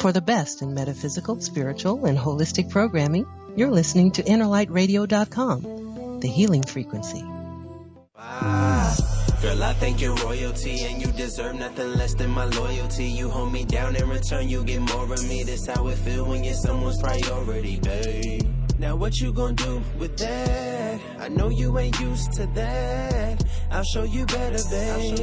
For the best in metaphysical, spiritual, and holistic programming, you're listening to InnerLightRadio.com, the healing frequency. Girl, I think you're royalty and you deserve nothing less than my loyalty. You hold me down in return, you get more of me. That's how it feel when you're someone's priority, babe. Now what you gonna do with that? I know you ain't used to that. I'll show you better, babe.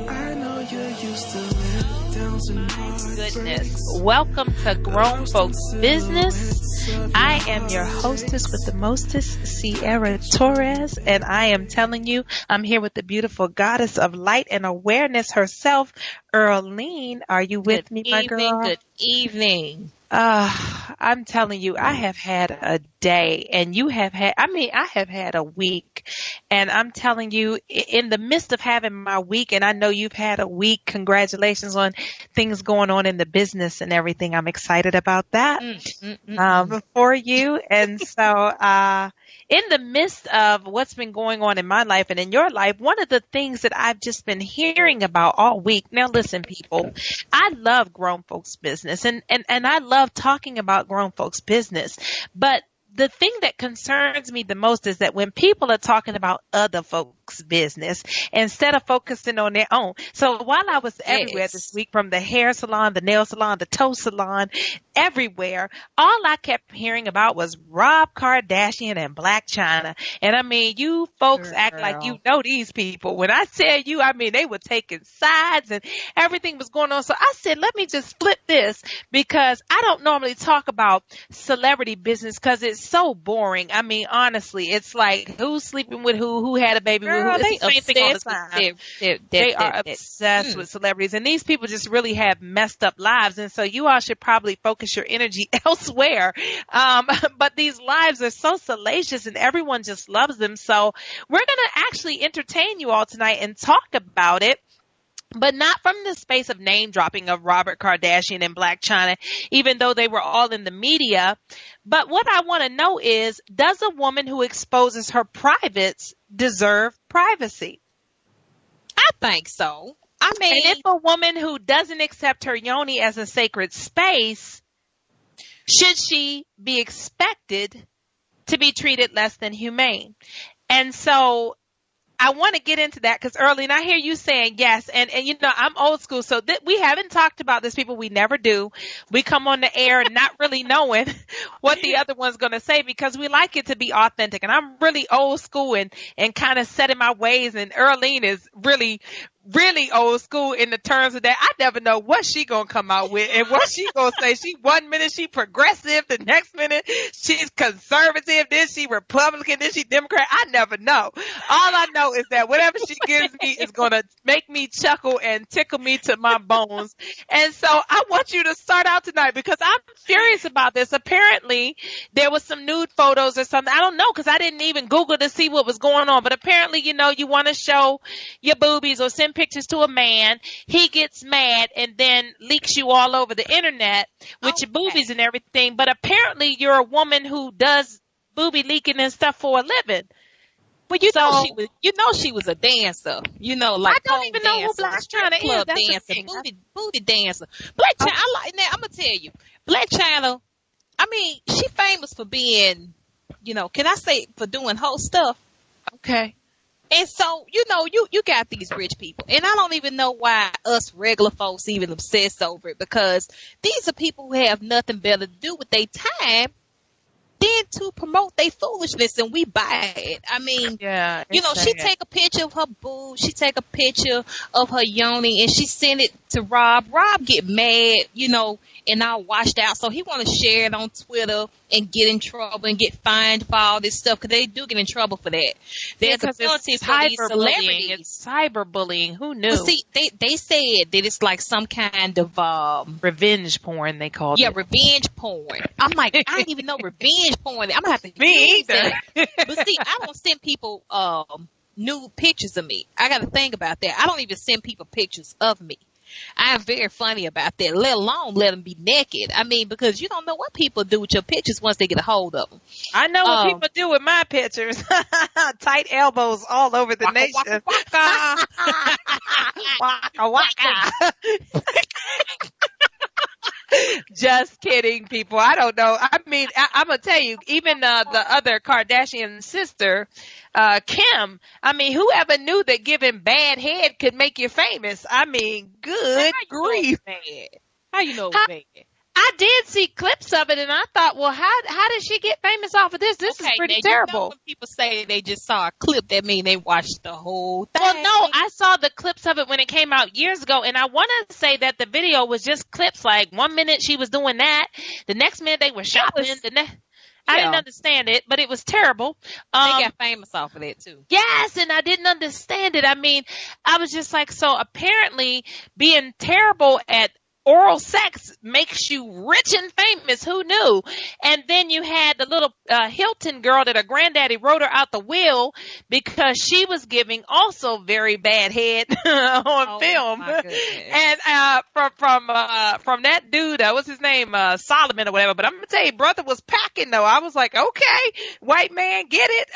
I know you're used to letdowns and heartbreaks. Goodness. Welcome to Grown Folks Business. I am your hostess with the mostest, Sierra Torres, and I am telling you, I'm here with the beautiful goddess of light and awareness herself, Earlene. Are you with me, my girl? Good evening. I'm telling you, I have had a day and you have had, I have had a week, and I'm telling you, in the midst of having my week, and I know you've had a week, congratulations on things going on in the business and everything. I'm excited about that for you. And so, in the midst of what's been going on in my life and in your life, one of the things that I've just been hearing about all week. Now, listen, people, I love grown folks business and I love talking about grown folks business. But the thing that concerns me the most is that when people are talking about other folks' business instead of focusing on their own. So while I was everywhere this week, from the hair salon, the nail salon, the toe salon, everywhere, all I kept hearing about was Rob Kardashian and Blac Chyna. And I mean, you folks act like you know these people. When I tell you, I mean, they were taking sides and everything was going on. So I said, let me just flip this, because I don't normally talk about celebrity business because it's so boring. I mean, honestly, it's like who's sleeping with who had a baby with who. It's the same thing all the time. They are obsessed with celebrities, and these people just really have messed up lives. And so you all should probably focus your energy elsewhere. But these lives are so salacious and everyone just loves them. So we're going to actually entertain you all tonight and talk about it, but not from the space of name dropping of Robert Kardashian and Blac Chyna, even though they were all in the media. But what I want to know is, does a woman who exposes her privates deserve privacy? I think so. I mean, and if a woman who doesn't accept her yoni as a sacred space, should she be expected to be treated less than humane? And so I want to get into that because Earlene, I hear you saying yes. And you know, I'm old school. So we haven't talked about this, people. We never do. We come on the air not really knowing what the other one's going to say because we like it to be authentic. And I'm really old school and kind of set in my ways. And Earlene is really old school in the terms of that. I never know what she gonna come out with and what she gonna say. She one minute she progressive, the next minute she's conservative, then she Republican, then she Democrat. I never know. All I know is that whatever she gives me is gonna make me chuckle and tickle me to my bones. And so I want you to start out tonight because I'm curious about this. Apparently there was some nude photos or something. I don't know because I didn't even Google to see what was going on. But apparently, you know, you want to show your boobies or send pictures to a man, he gets mad and then leaks you all over the internet with your boobies and everything. But apparently you're a woman who does booby leaking and stuff for a living. Well, you know she was a dancer. You know, like I don't even know who Blac Chyna is. Club That's dancer, booty dancer. Blac Chyna, I like that. I'm gonna tell you, Blac Chyna. I mean, she famous for being, you know, can I say for doing whole stuff? Okay. And so, you know, you got these rich people. And I don't even know why us regular folks even obsess over it, because these are people who have nothing better to do with their time than to promote their foolishness, and we buy it. I mean, yeah, you know, she take a picture of her boob, she take a picture of her yoni, and she send it to Rob. Rob get mad, you know, and all washed out. So he want to share it on Twitter and get in trouble and get fined for all this stuff, because they do get in trouble for that. There's a penalty for these celebrities. It's cyberbullying. Who knew? But see, they said that it's like some kind of revenge porn, they called it. Yeah, revenge porn. I'm like, I didn't even know revenge porn. I'm gonna have to Me use either. that. But see, I don't send people nude pictures of me. I got to think about that. I don't even send people pictures of me. I am very funny about that, let alone let them be naked. I mean, because you don't know what people do with your pictures once they get a hold of them. I know what people do with my pictures. Tight elbows all over the waka, nation. Waka, Waka, waka. Just kidding, people. I don't know. I mean, I'm gonna tell you, even the other Kardashian sister, Kim. I mean, whoever knew that giving bad head could make you famous? I mean, good grief. How you know it was bad? I did see clips of it, and I thought, well, how did she get famous off of this? This is pretty terrible. You know when people say they just saw a clip, that mean they watched the whole thing. Well, no, I saw the clips of it when it came out years ago, and I want to say that the video was just clips. Like 1 minute she was doing that, the next minute they were shopping. I didn't understand it, but it was terrible. They got famous off of it too. Yes, and I didn't understand it. I mean, I was just like, so apparently being terrible at oral sex makes you rich and famous. Who knew? And then you had the little Hilton girl that her granddaddy wrote her out the will because she was giving also very bad head on film. And from that dude, what's his name, Solomon or whatever. But I'm gonna tell you, brother was packing though. I was like, okay, white man, get it.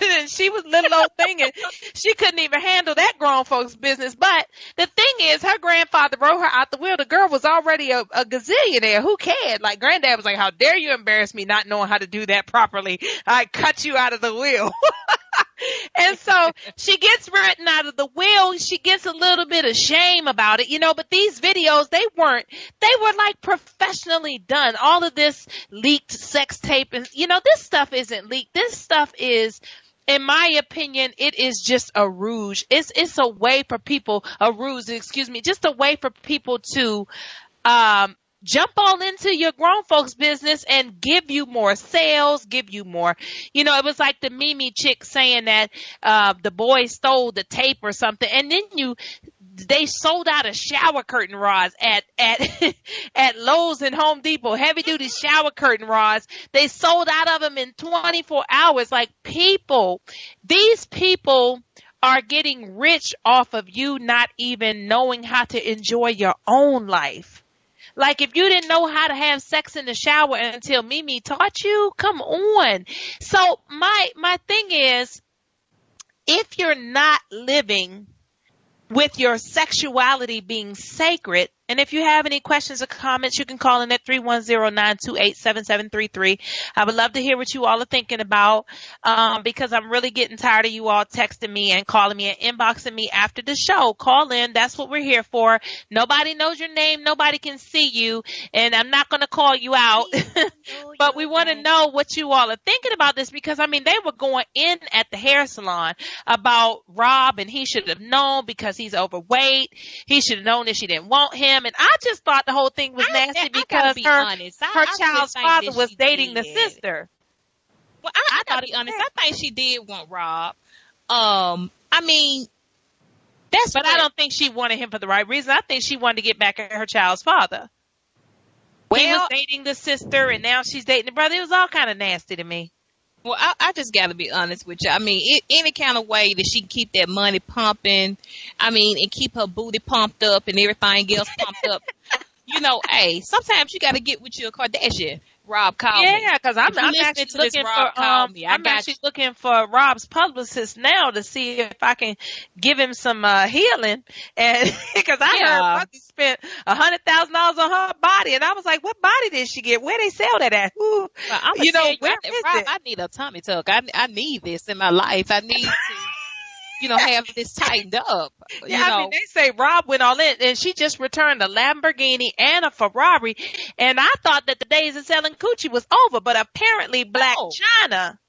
And she was little old thing, and she couldn't even handle that grown folks business. But the thing is, her grandfather wrote her out the will. The girl was already a gazillionaire. Who cared? Like, granddad was like, how dare you embarrass me not knowing how to do that properly? I cut you out of the will. And so she gets written out of the will. She gets a little bit of shame about it, but these videos, they were like professionally done. All of this leaked sex tape, and this stuff isn't leaked. This stuff is, in my opinion, it is just a ruse. It's a way for people, just a way for people to jump all into your grown folks business and give you more sales, give you more. It was like the Mimi chick saying that the boy stole the tape or something, and then they sold out of shower curtain rods at Lowe's and Home Depot, heavy duty shower curtain rods. They sold out of them in 24 hours. Like, these people are getting rich off of you not even knowing how to enjoy your own life. Like, if you didn't know how to have sex in the shower until Mimi taught you, come on. So my thing is, if you're not living with your sexuality being sacred, and if you have any questions or comments, you can call in at 310-928-7733. I would love to hear what you all are thinking about, because I'm really getting tired of you all texting me and calling me and inboxing me after the show. Call in. That's what we're here for. Nobody knows your name. Nobody can see you, and I'm not going to call you out. But we want to know what you all are thinking about this, because, I mean, they were going in at the hair salon about Rob, and he should have known because he's overweight. He should have known that she didn't want him. And I just thought the whole thing was nasty because her child's father was dating the sister. Well, I gotta be honest. I think she did want Rob. I mean, but I don't think she wanted him for the right reason. I think she wanted to get back at her child's father. He was dating the sister, and now she's dating the brother. It was all kind of nasty to me. Well, I just got to be honest with you. I mean, any kind of way that she can keep that money pumping, and keep her booty pumped up and everything else pumped up. Hey, sometimes you got to get with your Kardashian. Rob called me. Yeah, because I'm actually looking for Rob's publicist now to see if I can give him some healing, and because I heard Bucky spent $100,000 on her body, and I was like, what body did she get? Where they sell that at? Who? Well, Rob, I need a tummy tuck. I need this in my life. I need to. Have this tightened up. I mean, they say Rob went all in, and she just returned a Lamborghini and a Ferrari, and I thought that the days of selling coochie was over, but apparently Black China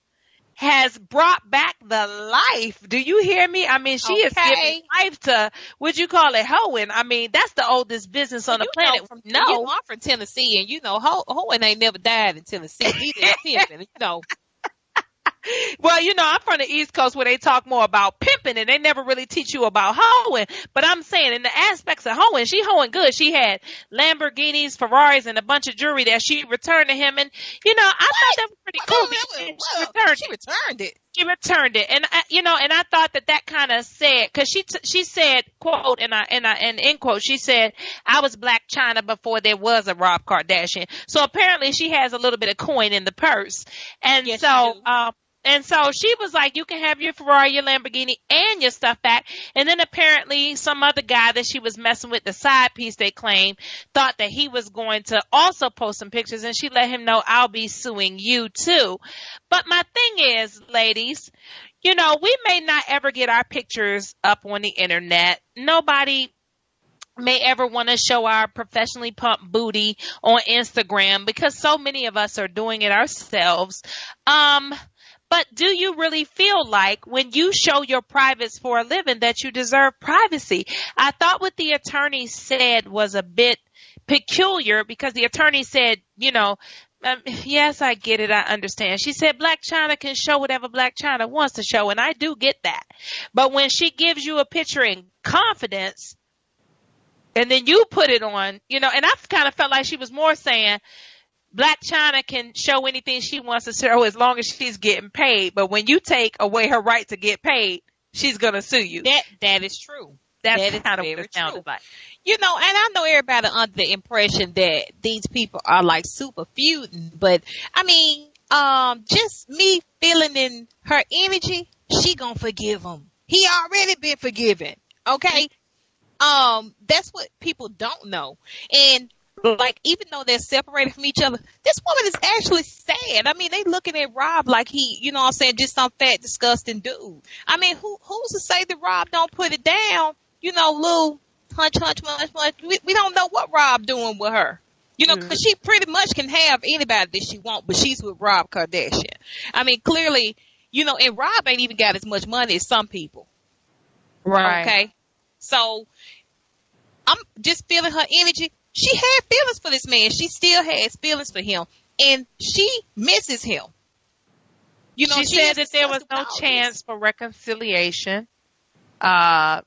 has brought back the life. Do you hear me? I mean, she is giving life to, would you call it hoeing? I mean, that's the oldest business on the planet. I'm from Tennessee, and hoeing ain't never died in Tennessee. Well, I'm from the East Coast where they talk more about pimping, and they never really teach you about hoeing. But I'm saying in the aspects of hoeing, she hoeing good. She had Lamborghinis, Ferraris, and a bunch of jewelry that she returned to him. And, I thought that was pretty cool. She returned it. She returned it. And, and I thought that kind of said, because she said, quote, and end quote, she said, I was Black China before there was a Rob Kardashian. So apparently she has a little bit of coin in the purse. And And so she was like, you can have your Ferrari, your Lamborghini, and your stuff back. And then apparently some other guy that she was messing with, the side piece they claim, thought that he was going to also post some pictures. And she let him know, I'll be suing you too. But my thing is, ladies, you know, we may not ever get our pictures up on the internet. Nobody may ever want to show our professionally pumped booty on Instagram because so many of us are doing it ourselves. But do you really feel like when you show your privates for a living that you deserve privacy? I thought what the attorney said was a bit peculiar because the attorney said, you know, yes, I get it. I understand. She said Blac Chyna can show whatever Blac Chyna wants to show, and I do get that. But when she gives you a picture in confidence and then you put it on, you know, and I kind of felt like she was more saying, Blac Chyna can show anything she wants to show as long as she's getting paid. But when you take away her right to get paid, she's going to sue you. That is true. That's that is kind of very what it sounded true. like. You know, and I know everybody under the impression that these people are like super feuding, but I mean, just me feeling in her energy, she gonna forgive him. He already been forgiven. Okay. That's what people don't know. And like, even though they're separated from each other, this woman is actually sad. I mean, they looking at Rob like he, you know what I'm saying, just some fat, disgusting dude. I mean, who's to say that Rob don't put it down? You know, little hunch. We don't know what Rob doing with her. You know, because she pretty much can have anybody that she want, but she's with Rob Kardashian. I mean, clearly, you know, and Rob ain't even got as much money as some people. Right. Okay. So I'm just feeling her energy. She had feelings for this man. She still has feelings for him, and she misses him. You know, she said that there was no chance for reconciliation.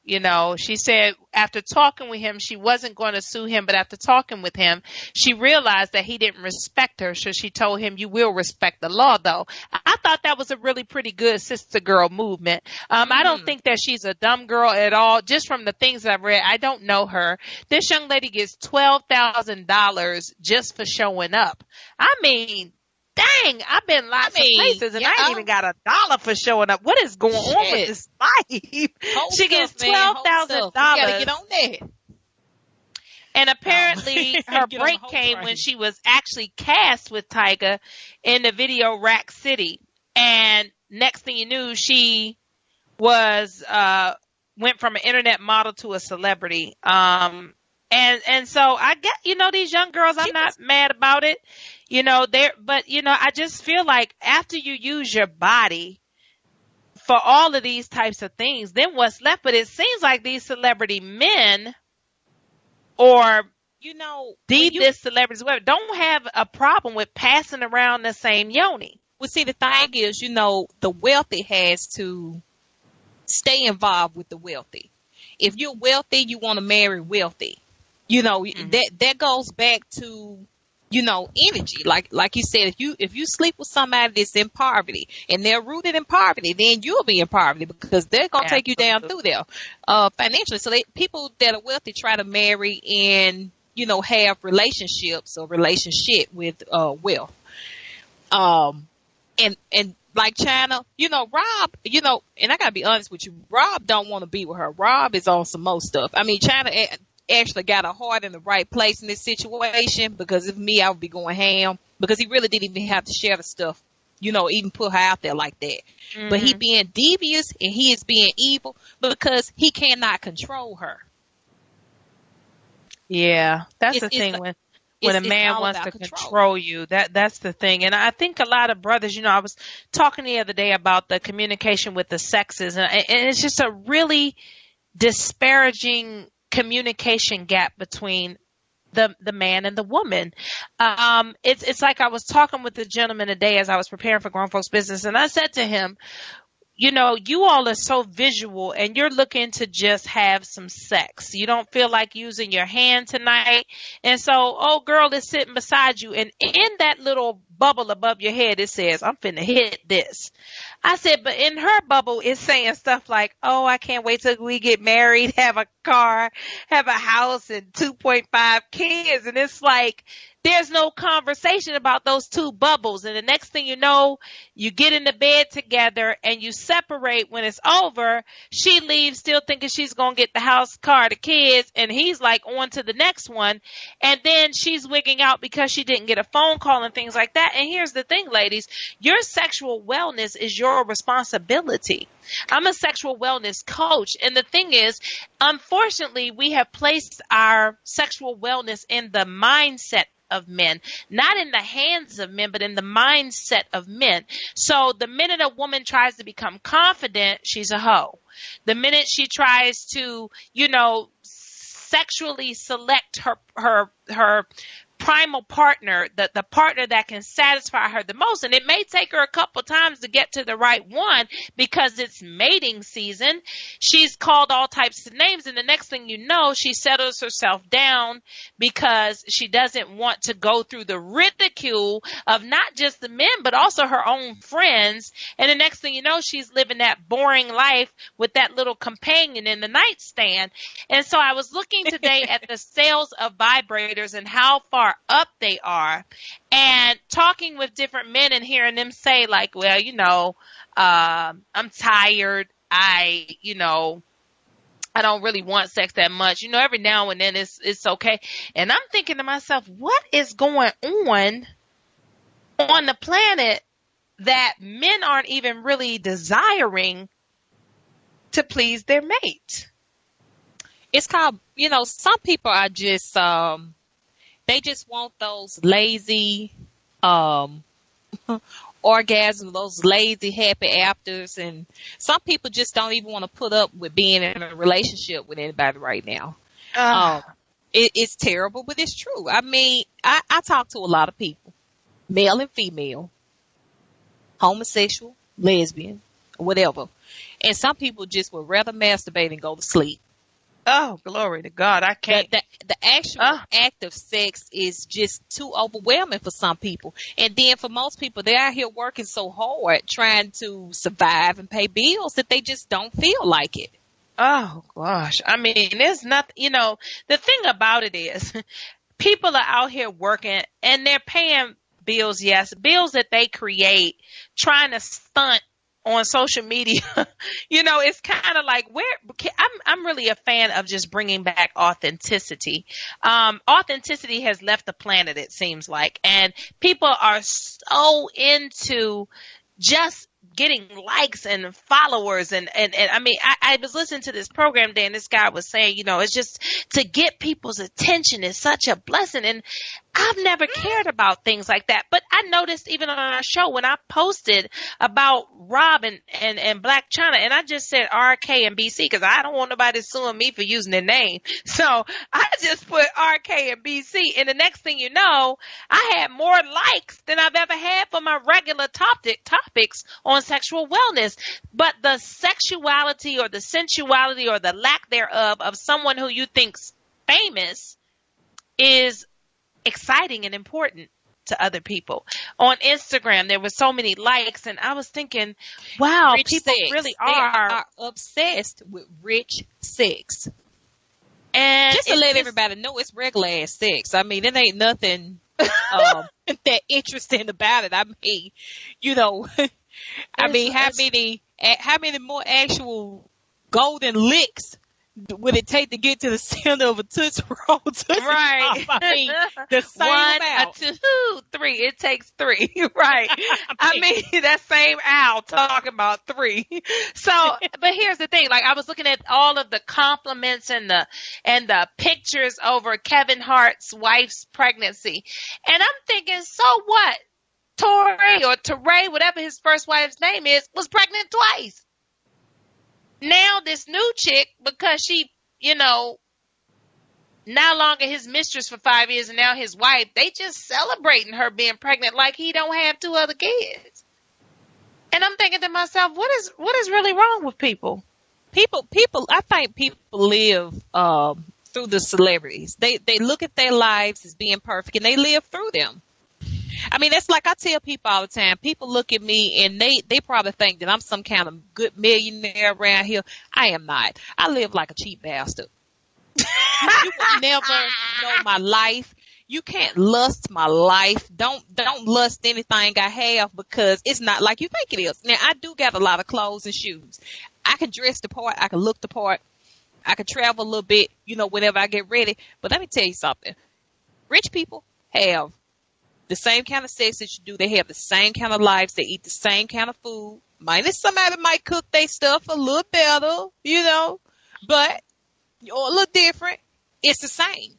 You know, she said after talking with him, she wasn't going to sue him, but after talking with him, she realized that he didn't respect her. So she told him, you will respect the law, though. I thought that was a really pretty good sister girl movement. I don't think that she's a dumb girl at all. Just from the things that I've read, I don't know her. This young lady gets $12,000 just for showing up. I mean, dang, I've been lots of places and I ain't even got $1 for showing up. What is going on with this life? She gets $12,000. Gotta get on that. And apparently her break came when she was actually cast with Tyga in the video Rack City. And next thing you knew, she was went from an internet model to a celebrity. And so I get, you know, these young girls, I'm not mad about it. You know, but you know, I just feel like after you use your body for all of these types of things, then what's left? But it seems like these celebrity men or, you know, this celebrities, whatever, don't have a problem with passing around the same yoni. Well, see, the thing is, you know, the wealthy has to stay involved with the wealthy. If you're wealthy, you want to marry wealthy. You know, that goes back to, you know, energy. Like you said, if you sleep with somebody that's in poverty and they're rooted in poverty, then you'll be in poverty because they're going to take you down through there, financially. So people that are wealthy try to marry and, you know, have relationships or relationship with, wealth. And like Chyna, you know, Rob, you know, and I gotta be honest with you, Rob don't want to be with her. Rob is on some more stuff. I mean, Chyna actually got her heart in the right place in this situation, because if me, I would be going ham, because he really didn't even have to share the stuff, you know, even put her out there like that. But he being devious and he is being evil because he cannot control her. Yeah, that's the thing when a man wants to control you, that's the thing. And I think a lot of brothers, you know, I was talking the other day about the communication with the sexes, and it's just a really disparaging communication gap between the man and the woman. It's like I was talking with the gentleman today as I was preparing for Grown Folks Business, and I said to him, you know, you all are so visual and you're looking to just have some sex. You don't feel like using your hand tonight. And so, oh, girl is sitting beside you. And in that little bubble above your head, it says, I'm finna hit this. I said, but in her bubble, it's saying stuff like, oh, I can't wait till we get married, have a car, have a house, and 2.5 kids. And it's like, there's no conversation about those two bubbles. And the next thing you know, you get in the bed together and you separate when it's over. She leaves still thinking she's going to get the house, car, the kids. And he's like on to the next one. And then she's wigging out because she didn't get a phone call and things like that. And here's the thing, ladies, your sexual wellness is your responsibility. I'm a sexual wellness coach. And the thing is, unfortunately, we have placed our sexual wellness in the mindset of men, not in the hands of men, but in the mindset of men. So the minute a woman tries to become confident, she's a hoe. The minute she tries to, sexually select her primal partner, the partner that can satisfy her the most. And it may take her a couple times to get to the right one because it's mating season. She's called all types of names. And the next thing you know, she settles herself down because she doesn't want to go through the ridicule of not just the men, but also her own friends. And the next thing you know, she's living that boring life with that little companion in the nightstand. And so I was looking today at the sales of vibrators and how far up they are, and talking with different men and hearing them say like, well, I'm tired. I don't really want sex that much. Every now and then it's okay. And I'm thinking to myself, what is going on the planet that men aren't even really desiring to please their mate? It's called, some people are just, they just want those lazy orgasms, those lazy happy afters. And some people just don't even want to put up with being in a relationship with anybody right now. It's terrible, but it's true. I mean, I talk to a lot of people, male and female, homosexual, lesbian, whatever. And some people just would rather masturbate and go to sleep. Oh, glory to God. I can't. The actual act of sex is just too overwhelming for some people. And then for most people, they're out here working so hard trying to survive and pay bills that they just don't feel like it. Oh, gosh. I mean, there's nothing, the thing about it is people are out here working and they're paying bills, yes, bills that they create, trying to stunt on social media. It's kind of like I'm really a fan of just bringing back authenticity. Authenticity has left the planet, it seems like, and people are so into just getting likes and followers. And I mean, I was listening to this program today and this guy was saying, it's just to get people's attention is such a blessing. And I've never cared about things like that. But I noticed even on our show when I posted about Rob and Black China, and I just said RK and BC because I don't want nobody suing me for using their name. So I just put RK and BC. And the next thing you know, I had more likes than I've ever had for my regular topics on sexual wellness. But the sexuality or the sensuality or the lack thereof of someone who you think's famous is exciting and important to other people. On Instagram, there were so many likes, and I was thinking, wow, rich people sex. really They are are obsessed with rich sex. And Just to let everybody know, it's regular ass sex. I mean, it ain't nothing that interesting about it. I mean, how many more actual golden licks would it take to get to the center of a Tootsie Roll? Right. I mean, the same amount. 1, 2, 3. It takes 3. Right. I mean, that same owl talking about 3. So, but here's the thing. Like, I was looking at all of the compliments and the pictures over Kevin Hart's wife's pregnancy. And I'm thinking, so what? Toray, whatever his first wife's name is, was pregnant twice. Now this new chick, because she, no longer his mistress for 5 years and now his wife, they just celebrating her being pregnant like he don't have 2 other kids. And I'm thinking to myself, what is really wrong with people? I think people live through the celebrities. They look at their lives as being perfect and they live through them. I mean, that's like I tell people all the time. People look at me and they probably think that I'm some kind of good millionaire around here. I am not. I live like a cheap bastard. You would never know my life. You can't lust my life. Don't lust anything I have because it's not like you think it is. Now, I do got a lot of clothes and shoes. I can dress the part. I can look the part. I can travel a little bit, whenever I get ready. But let me tell you something. Rich people have the same kind of sex that you do. They have the same kind of lives. They eat the same kind of food. Minus somebody might cook their stuff a little better, but or a little different. It's the same.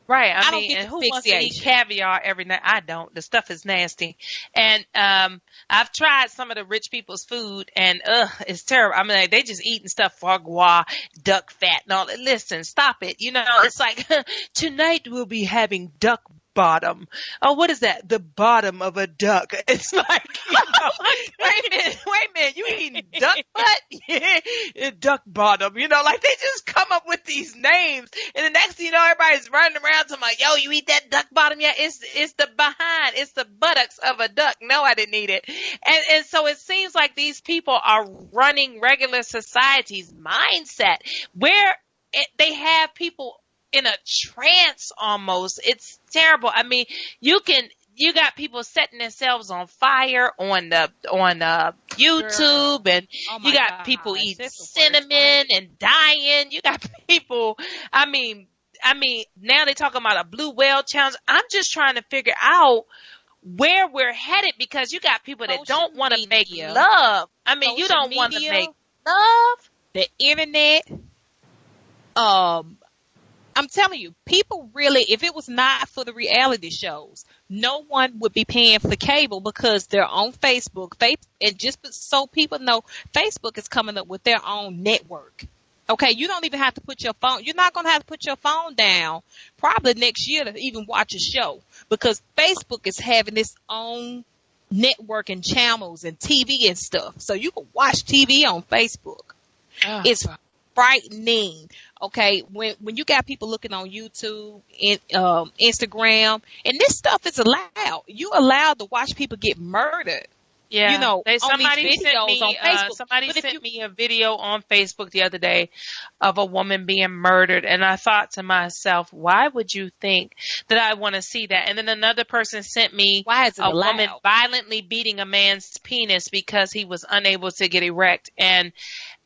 Right. I don't mean, get and the who wants to eat fixation. caviar every night? I don't. The stuff is nasty. And I've tried some of the rich people's food, and it's terrible. I mean, like, they just eating stuff, foie gras, duck fat, and all that. Listen, stop it. It's like, tonight we'll be having duck bottom. Oh, what is that? The bottom of a duck. It's like, wait a minute. You eating duck butt? Duck bottom. Like they just come up with these names. And the next thing you know, everybody's running around to like, yo, you eat that duck bottom? Yeah, it's the behind. It's the buttocks of a duck. No, I didn't eat it. And so it seems like these people are running regular society's mindset where they have people in a trance almost. It's terrible. I mean, you got people setting themselves on fire on YouTube, and you got people eating cinnamon and dying. You got people, I mean, now they're talking about a blue whale challenge. I'm just trying to figure out where we're headed because you got people that don't want to make love. I mean, you don't want to make love. The internet, I'm telling you, people really, if it was not for the reality shows, no one would be paying for cable because they're on Facebook. And just so people know, Facebook is coming up with their own network. Okay, you don't even have to put your phone, you're not going to have to put your phone down probably next year to even watch a show because Facebook is having its own network and channels and TV and stuff. So you can watch TV on Facebook. It's frightening. Okay, when you got people looking on YouTube and Instagram, and this stuff is allowed. You're allowed to watch people get murdered. Yeah, somebody sent me on Facebook. Sent me a video on Facebook the other day of a woman being murdered, and I thought to myself, why would you think that I want to see that? And then another person sent me a woman violently beating a man's penis because he was unable to get erect, and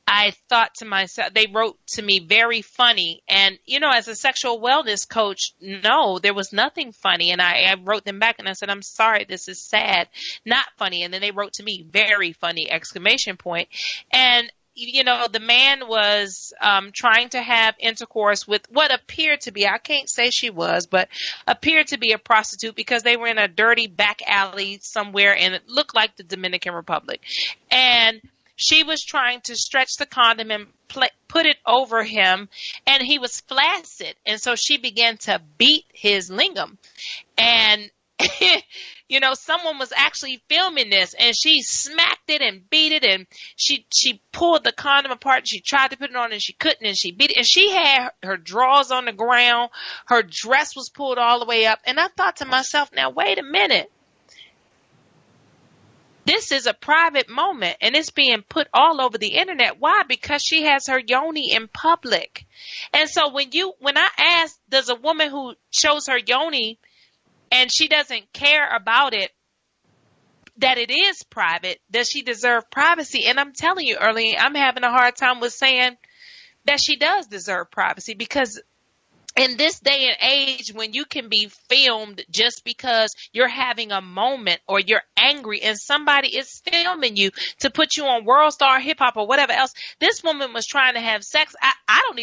I thought to myself, they wrote to me very funny. And, as a sexual wellness coach, no, there was nothing funny. And I wrote them back and I said, I'm sorry, this is sad, not funny. And then they wrote to me, very funny, exclamation point. And, the man was trying to have intercourse with what appeared to be, I can't say she was, but appeared to be a prostitute because they were in a dirty back alley somewhere and it looked like the Dominican Republic. And she was trying to stretch the condom and put it over him, and he was flaccid. And so she began to beat his lingam. And, someone was actually filming this, and she smacked it and beat it, and she pulled the condom apart, and she tried to put it on, and she couldn't, and she beat it. And she had her drawers on the ground. Her dress was pulled all the way up. And I thought to myself, now, wait a minute. This is a private moment, and it's being put all over the internet. Why? Because she has her yoni in public. And so when I asked, does a woman who shows her yoni and she doesn't care about it, that it is private, does she deserve privacy? And I'm telling you, Early, I'm having a hard time with saying that she does deserve privacy because in this day and age when you can be filmed just because you're having a moment or you're angry and somebody is filming you to put you on World Star Hip Hop or whatever else, this woman was trying to have sex. I don't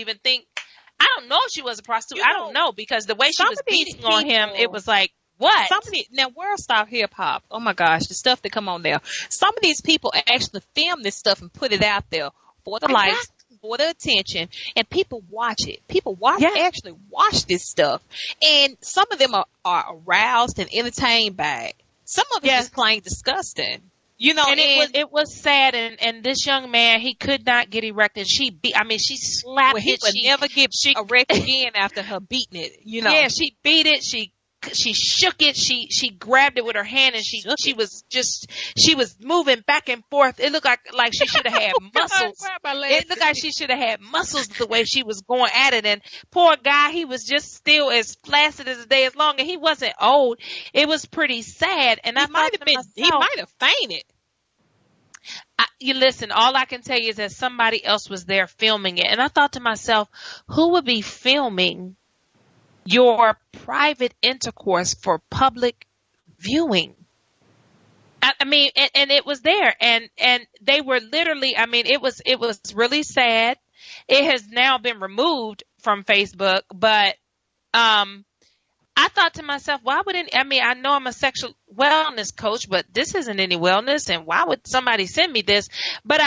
know if she was a prostitute. I don't know because the way she was beating on him, it was like, what? Now, World Star Hip Hop, oh my gosh, the stuff that come on there. Some of these people actually film this stuff and put it out there for the likes, for the attention, and people watch it. People actually watch this stuff, and some of them are aroused and entertained by it. Some of it is plain disgusting. And it was sad, and this young man, he could not get erect, and she slapped he it. He would never get erect again after her beating it, Yeah, she beat it, she shook it. She grabbed it with her hand, and she was moving back and forth. It looked like she should have had muscles. It looked like she should have had muscles the way she was going at it. And poor guy, he was just still as flaccid as the day is long, and he wasn't old. It was pretty sad. And he might have fainted. You listen, all I can tell you is that somebody else was there filming it. And I thought to myself, who would be filming your private intercourse for public viewing? I mean, and it was there, and they were literally, I mean, it was really sad. It has now been removed from Facebook, but I thought to myself, why would I know I'm a sexual wellness coach, but this isn't any wellness, and why would somebody send me this? But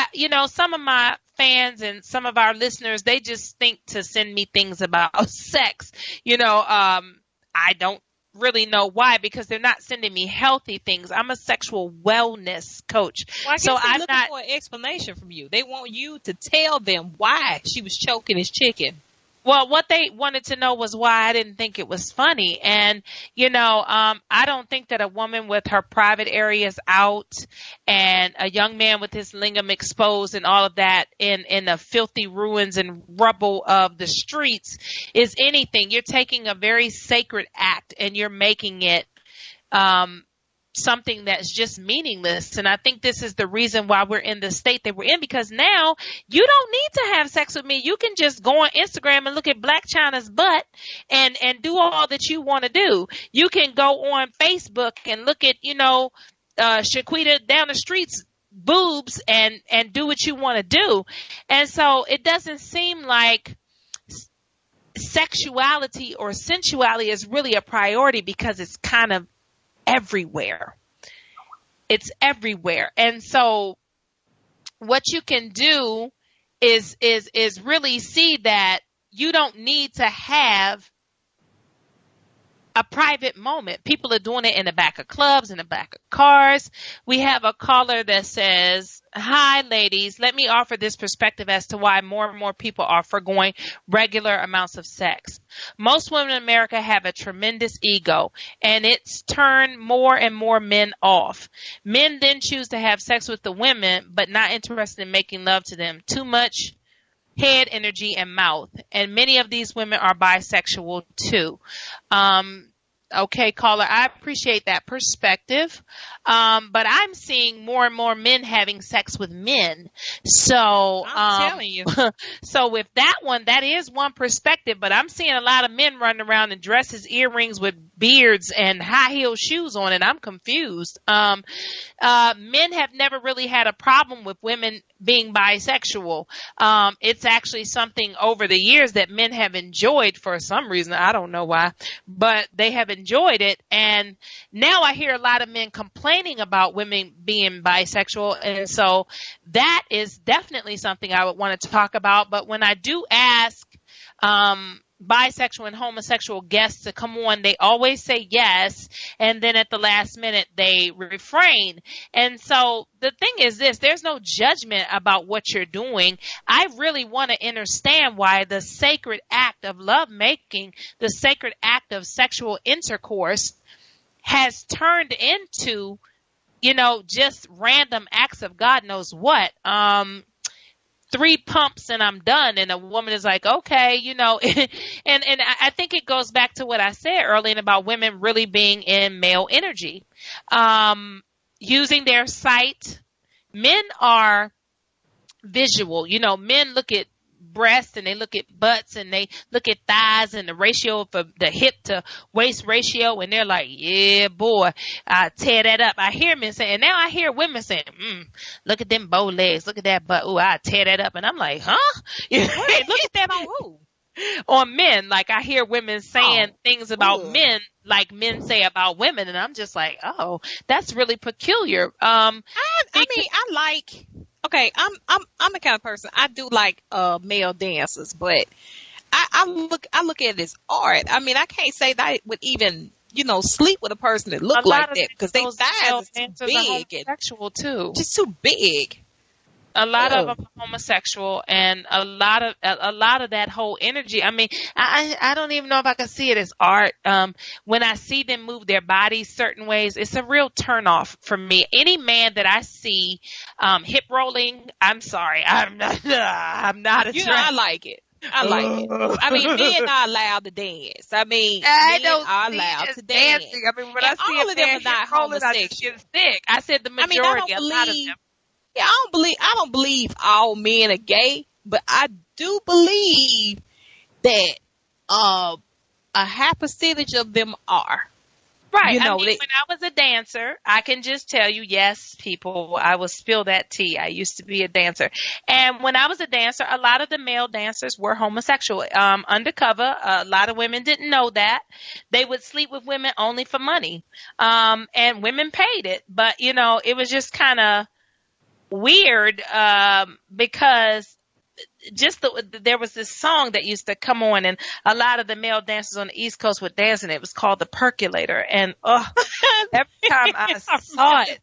some of my fans and some of our listeners, they just think to send me things about sex. I don't really know why, because they're not sending me healthy things. I'm a sexual wellness coach. Well, I guess they're looking for an explanation from you. They want you to tell them why she was choking his chicken. Well, what they wanted to know was why I didn't think it was funny. And, I don't think that a woman with her private areas out and a young man with his lingam exposed and all of that in the filthy ruins and rubble of the streets is anything. You're taking a very sacred act and you're making it something that's just meaningless. And I think this is the reason why we're in the state that we're in, because now you don't need to have sex with me. You can just go on Instagram and look at Blac Chyna's butt and do all that you want to do. You can go on Facebook and look at, Shaquita down the street's boobs and do what you want to do. And so it doesn't seem like sexuality or sensuality is really a priority, because it's kind of everywhere. It's everywhere. And so what you can do is really see that you don't need to have a private moment. People are doing it in the back of clubs, in the back of cars. We have a caller that says, "Hi, ladies. Let me offer this perspective as to why more and more people are forgoing regular amounts of sex. Most women in America have a tremendous ego, and it's turned more and more men off. Men then choose to have sex with the women, but not interested in making love to them. Too much head energy and mouth. And many of these women are bisexual too." Okay, caller, I appreciate that perspective. But I'm seeing more and more men having sex with men. So I'm telling you. So with that one, that is one perspective, but I'm seeing a lot of men running around in dresses, earrings with beards and high heel shoes on, and I'm confused. Men have never really had a problem with women being bisexual. It's actually something over the years that men have enjoyed for some reason. I don't know why, but they have enjoyed it. And now I hear a lot of men complaining about women being bisexual. And so that is definitely something I would want to talk about. But when I do ask, bisexual and homosexual guests to come on, they always say yes, and then at the last minute they refrain. And so the thing is this: there's no judgment about what you're doing. I really want to understand why the sacred act of lovemaking, the sacred act of sexual intercourse, has turned into, just random acts of God knows what. 3 pumps and I'm done. And a woman is like, okay, and I think it goes back to what I said earlier about women really being in male energy, using their sight. Men are visual. Men look at breasts and they look at butts and they look at thighs and the ratio for the hip to waist ratio, and they're like, yeah, boy, I tear that up. I hear men saying, and now I hear women saying, look at them bow legs, look at that butt, ooh, I tear that up. And I'm like, huh? Wait, look at that on who? On men. Like, I hear women saying things about men like men say about women, and I'm just like, oh, that's really peculiar. Okay, I'm the kind of person, I do like male dancers, but I look at it as art. I mean, I can't say that I would even sleep with a person that look like that, because they thighs are too big and sexual too. Just too big. A lot of Ugh. them are homosexual, and a lot of that whole energy. I mean, I don't even know if I can see it as art. When I see them move their bodies certain ways, it's a real turnoff for me. Any man that I see hip rolling, I'm sorry, I'm not. I'm not I attracted. like it. I like it. I mean, men are allowed to dance. I mean, I men don't are see allowed it as to dance. dancing. I mean, when And I see all a of them man are not hip rolling, I just homosexual. get sick. I said the I mean, majority, a lot of them. yeah, I don't believe all men are gay, but I do believe that a high percentage of them are. Right. You I know, mean, they, when I was a dancer, I can just tell you, yes, people, I will spill that tea. I used to be a dancer. And when I was a dancer, a lot of the male dancers were homosexual. Undercover, a lot of women didn't know that. They would sleep with women only for money. And women paid it. But, it was just kind of weird, because there was this song that used to come on, and a lot of the male dancers on the East Coast would dance, and it was called The Percolator. And every time I saw it,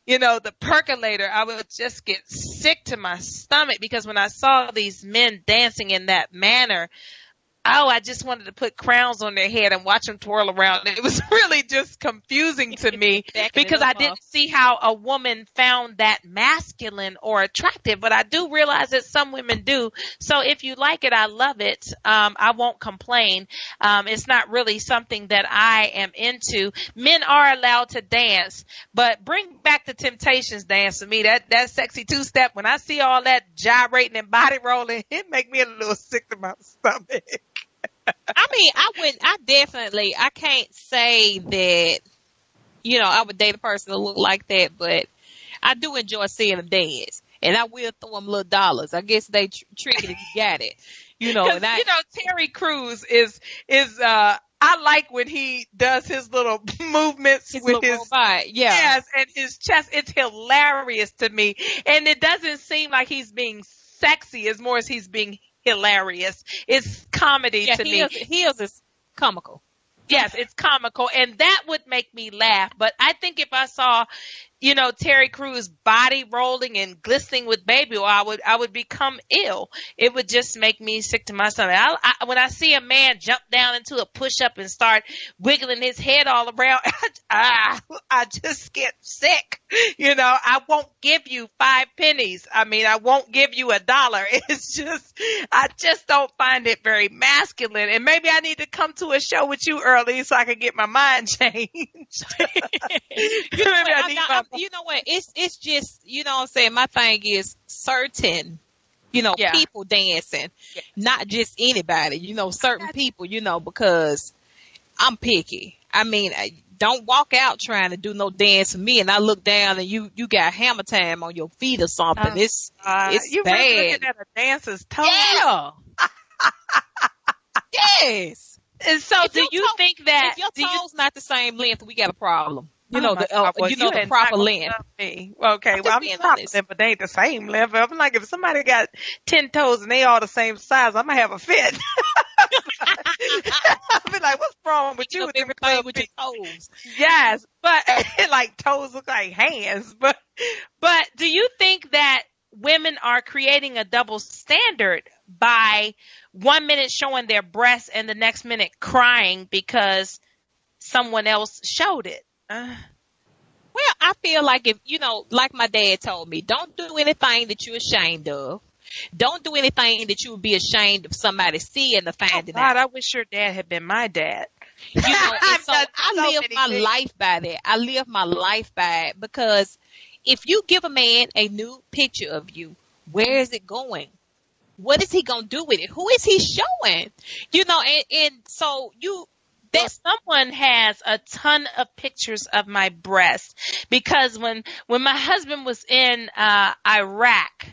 the percolator, I would just get sick to my stomach, because when I saw these men dancing in that manner, I just wanted to put crowns on their head and watch them twirl around. And it was really just confusing to me because I didn't see how a woman found that masculine or attractive. But I do realize that some women do. So if you like it, I love it. I won't complain. It's not really something that I am into. Men are allowed to dance, but bring back the Temptations dance for me. That sexy two-step, when I see all that gyrating and body rolling, it make me a little sick to my stomach. I mean, I can't say that, I would date a person that look like that, but I do enjoy seeing them dance. And I will throw them little dollars. I guess they trick it if you got it. And Terry Crews is I like when he does his little movements with his robot. Yeah. Yes, and his chest. It's hilarious to me. And it doesn't seem like he's being sexy as more as he's being hilarious. It's comedy to me. He is comical. Yes, it's comical, and that would make me laugh. But I think if I saw, Terry Crews body rolling and glistening with baby oil, I would become ill. It would just make me sick to my stomach. When I see a man jump down into a push-up and start wiggling his head all around, I just get sick. I won't give you 5 pennies. I mean, I won't give you $1. It's just, I just don't find it very masculine. And maybe I need to come to a show with you early so I can get my mind changed. You know what? It's just, what I'm saying? My thing is certain, people dancing, not just anybody, certain people, because I'm picky. I mean, don't walk out trying to do no dance for me, and I look down and you got hammer time on your feet or something. It's you bad. Really looking at a dancer's toe? Yeah. Yes. And so, do you think that if your toes not the same length, we got a problem? You The proper length. Okay, well, I'm proper length, but they ain't the same length. I'm like, if somebody got 10 toes and they all the same size, I'm gonna have a fit. I'll be like, what's wrong with you? Everything with your toes. Yes, but like toes look like hands. But do you think that women are creating a double standard by 1 minute showing their breasts and the next minute crying because someone else showed it? Well, I feel like if, like my dad told me, don't do anything that you're ashamed of. Don't do anything that you would be ashamed of somebody seeing or finding out. God, I wish your dad had been my dad. And so I live my life by that. I live my life by it because if you give a man a nude picture of you, where is it going? What is he going to do with it? Who is he showing? And so someone has a ton of pictures of my breast because when my husband was in Iraq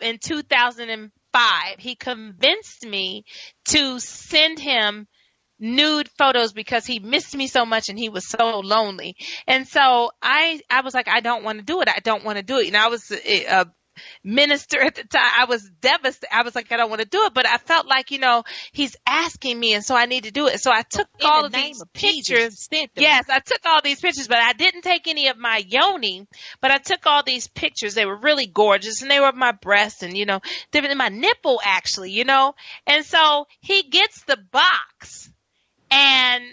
in 2005, he convinced me to send him nude photos because he missed me so much and he was so lonely. And so I was like, I don't want to do it. I don't want to do it. And I was minister at the time. I was devastated. I was like, I don't want to do it, but I felt like, he's asking me, and so I need to do it. So I took all of these pictures. Yes, I took all these pictures, but I didn't take any of my yoni, but I took all these pictures. They were really gorgeous, and they were of my breast and, different, my nipple actually, and so he gets the box and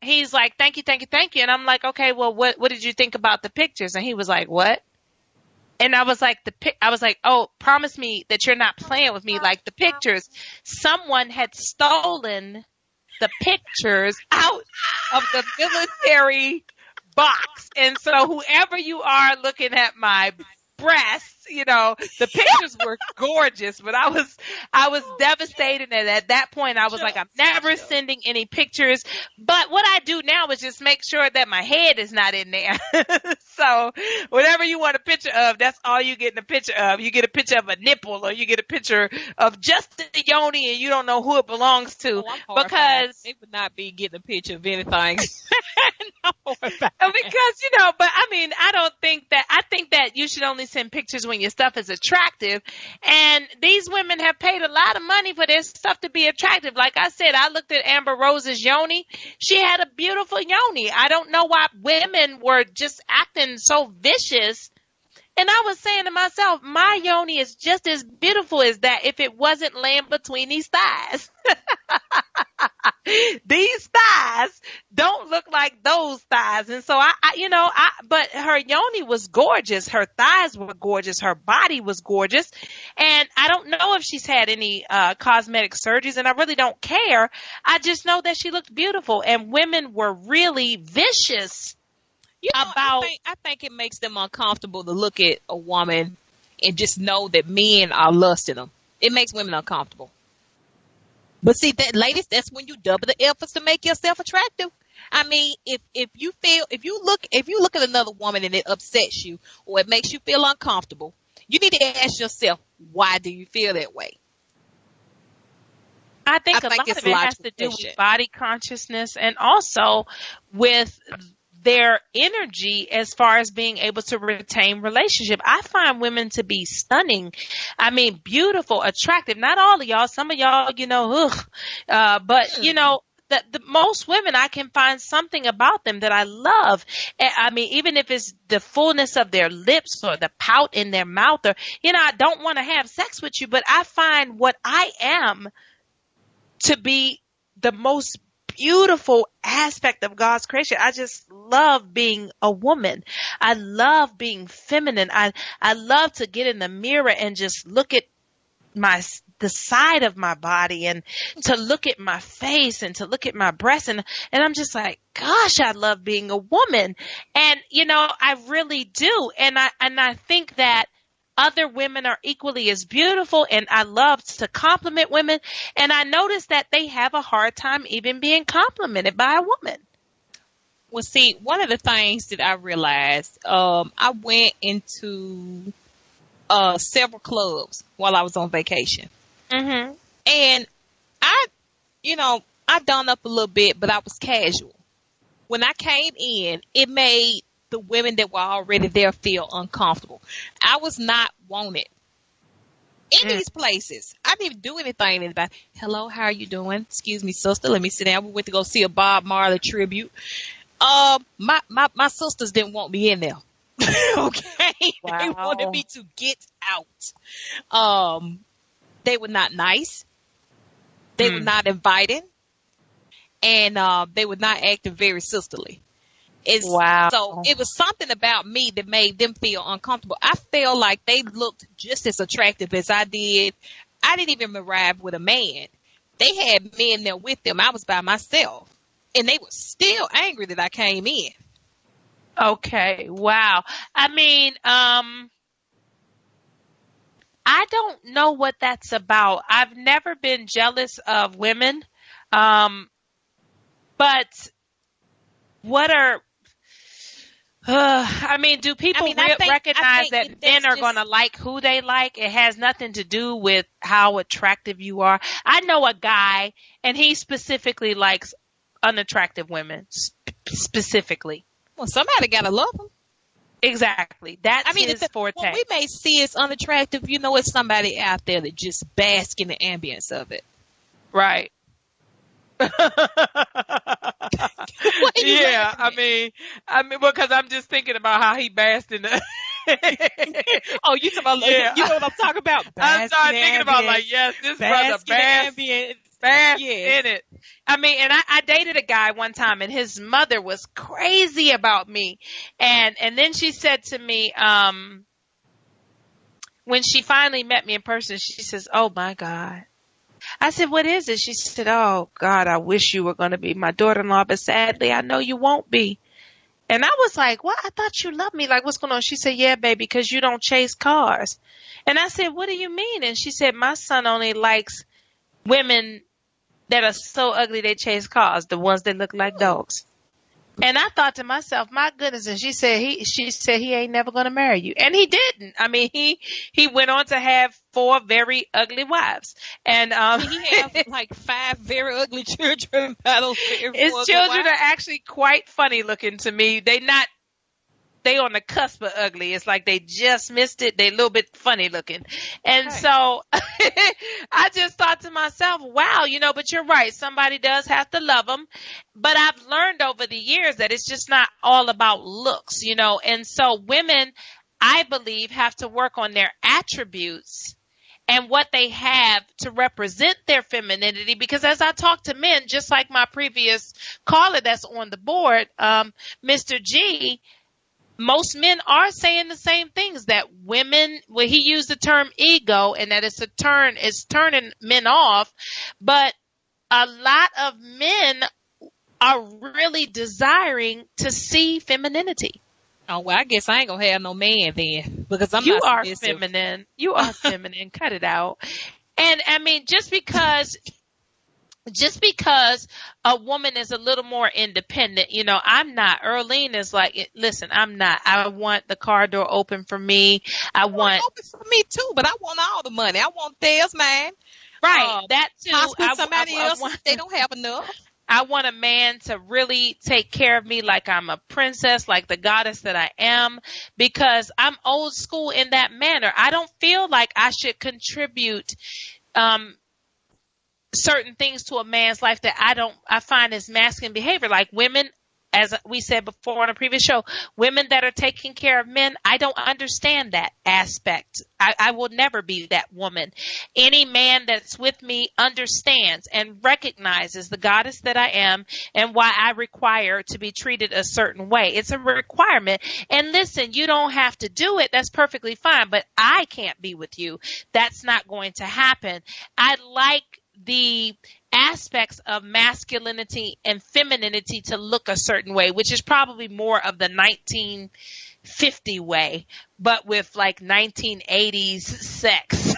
he's like, thank you, thank you, thank you. And I'm like, okay, well, what did you think about the pictures? And he was like, what? And I was like, oh, promise me that you're not playing with me. Like the pictures, someone had stolen the pictures out of the military box. And so whoever you are looking at my breasts, the pictures were gorgeous, but I was devastated. And at that point I was like, I'm never sending any pictures. But what I do now is just make sure that my head is not in there. So whatever you want a picture of, that's all you get in a picture of. You get a picture of a nipple, or you get a picture of just the yoni, and you don't know who it belongs to. Because they would not be getting a picture of anything. Because, but I mean, I think that you should only send pictures when your stuff is attractive. And these women have paid a lot of money for their stuff to be attractive. Like I said, I looked at Amber Rose's yoni. She had a beautiful yoni. I don't know why women were just acting so vicious. And I was saying to myself, my yoni is just as beautiful as that if it wasn't laying between these thighs. These thighs don't look like those thighs. And so but her yoni was gorgeous. Her thighs were gorgeous. Her body was gorgeous. And I don't know if she's had any cosmetic surgeries, and I really don't care. I just know that she looked beautiful, and women were really vicious. I think it makes them uncomfortable to look at a woman and just know that men are lusting them. It makes women uncomfortable. But see, ladies, that's when you double the efforts to make yourself attractive. I mean, if you look at another woman and it upsets you or it makes you feel uncomfortable, you need to ask yourself, why do you feel that way? I think a lot of it has to do with body consciousness, and also with their energy as far as being able to retain relationship. I find women to be stunning. I mean, beautiful, attractive. Not all of y'all. Some of y'all, but the most women, I can find something about them that I love. I mean, even if it's the fullness of their lips or the pout in their mouth, or, I don't want to have sex with you, but I find what I am to be the most beautiful aspect of God's creation. I just love being a woman. I love being feminine. I love to get in the mirror and just look at the side of my body, and to look at my face, and to look at my breasts, and I'm just like, gosh, I love being a woman. And I really do. And I think that other women are equally as beautiful, and I love to compliment women. And I notice that they have a hard time even being complimented by a woman. Well, see, one of the things that I realized, I went into several clubs while I was on vacation. Mm-hmm. And I done up a little bit, but I was casual. When I came in, it made the women that were already there feel uncomfortable. I was not wanted in these places. I didn't even do anything. Anybody, hello, how are you doing? Excuse me, sister, let me sit down. We went to go see a Bob Marley tribute. My sisters didn't want me in there. Okay. Wow. They wanted me to get out. They were not nice. They were not inviting. And they were not acting very sisterly. Wow. So it was something about me that made them feel uncomfortable. I felt like they looked just as attractive as I did. I didn't even arrive with a man. They had men there with them. I was by myself. And they were still angry that I came in. Okay. Wow. I mean, I don't know what that's about. I've never been jealous of women. But what are, do people recognize that men are going to like who they like? It has nothing to do with how attractive you are. I know a guy, and he specifically likes unattractive women, specifically. Well, somebody got to love him. Exactly. That's I mean, his what forte. we may see as unattractive, it's somebody out there that just bask in the ambience of it. Right. What are you Yeah, laughing I mean, because I'm just thinking about how he basked in the. Oh, you talking about? Yeah. You know what I'm talking about? I started thinking about like, yes, this brother basked in it. I mean, and I dated a guy one time, and his mother was crazy about me, and then she said to me, when she finally met me in person, she says, "Oh my God." I said, "What is it?" She said, "Oh God, I wish you were going to be my daughter-in-law, but sadly, I know you won't be." And I was like, "What? I thought you loved me. Like, what's going on?" She said, "Yeah, baby, because you don't chase cars." And I said, "What do you mean?" And she said, "My son only likes women that are so ugly they chase cars, the ones that look like dogs." And I thought to myself, my goodness. And she said he ain't never going to marry you. And he didn't. I mean, he went on to have 4 very ugly wives. And, he has like 5 very ugly children. His children are actually quite funny looking to me. They on the cusp of ugly. It's like they just missed it. They a little bit funny looking. And so I just thought to myself, wow, but you're right. Somebody does have to love them. But I've learned over the years that it's just not all about looks, And so women, I believe, have to work on their attributes and what they have to represent their femininity. Because as I talk to men, just like my previous caller that's on the board, Mr. G, most men are saying the same things, that women, well, he used the term ego, and that it's turning men off. But a lot of men are really desiring to see femininity. Oh, well, I guess I ain't going to have no man then, because I'm You not are submissive. feminine. You are feminine. Cut it out. And I mean, just because a woman is a little more independent, I'm not. Earlene is like, listen, I'm not. I want the car door open for me. I want open for me too, but I want all the money. I want theirs, man. Right, that too. Possibly somebody else. They don't have enough. I want a man to really take care of me like I'm a princess, like the goddess that I am, because I'm old school in that manner. I don't feel like I should contribute certain things to a man's life that I find as masculine behavior. Like women, as we said before on a previous show, women that are taking care of men, I don't understand that aspect. I will never be that woman. Any man that's with me understands and recognizes the goddess that I am and why I require to be treated a certain way. It's a requirement. And listen, you don't have to do it. That's perfectly fine. But I can't be with you. That's not going to happen. I like the aspects of masculinity and femininity to look a certain way, which is probably more of the 1950 way, but with like 1980s sex.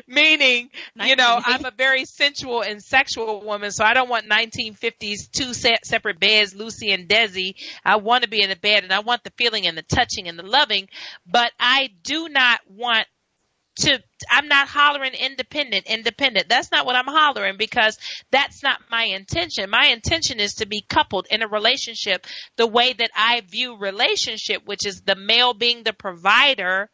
Meaning, I'm a very sensual and sexual woman, so I don't want 1950s 2 separate beds, Lucy and Desi. I want to be in the bed, and I want the feeling and the touching and the loving, but I do not want I'm not hollering independent. That's not what I'm hollering, because that's not my intention. My intention is to be coupled in a relationship the way that I view relationship, which is the male being the provider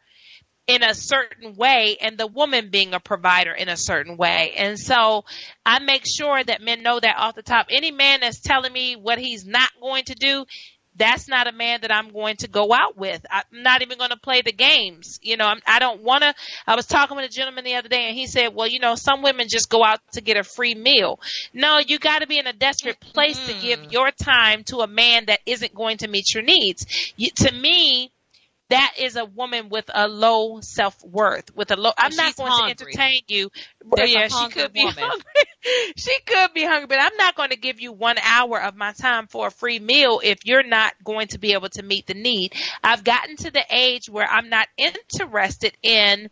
in a certain way and the woman being a provider in a certain way. And so I make sure that men know that off the top. Any man that's telling me what he's not going to do, that's not a man that I'm going to go out with. I'm not even going to play the games. I don't want to. I was talking with a gentleman the other day, and he said, well, some women just go out to get a free meal. No, you got to be in a desperate place to give your time to a man that isn't going to meet your needs. To me, that is a woman with a low self-worth, I'm not going to entertain you. Yeah, she could be hungry. She could be hungry, but I'm not going to give you 1 hour of my time for a free meal if you're not going to be able to meet the need. I've gotten to the age where I'm not interested in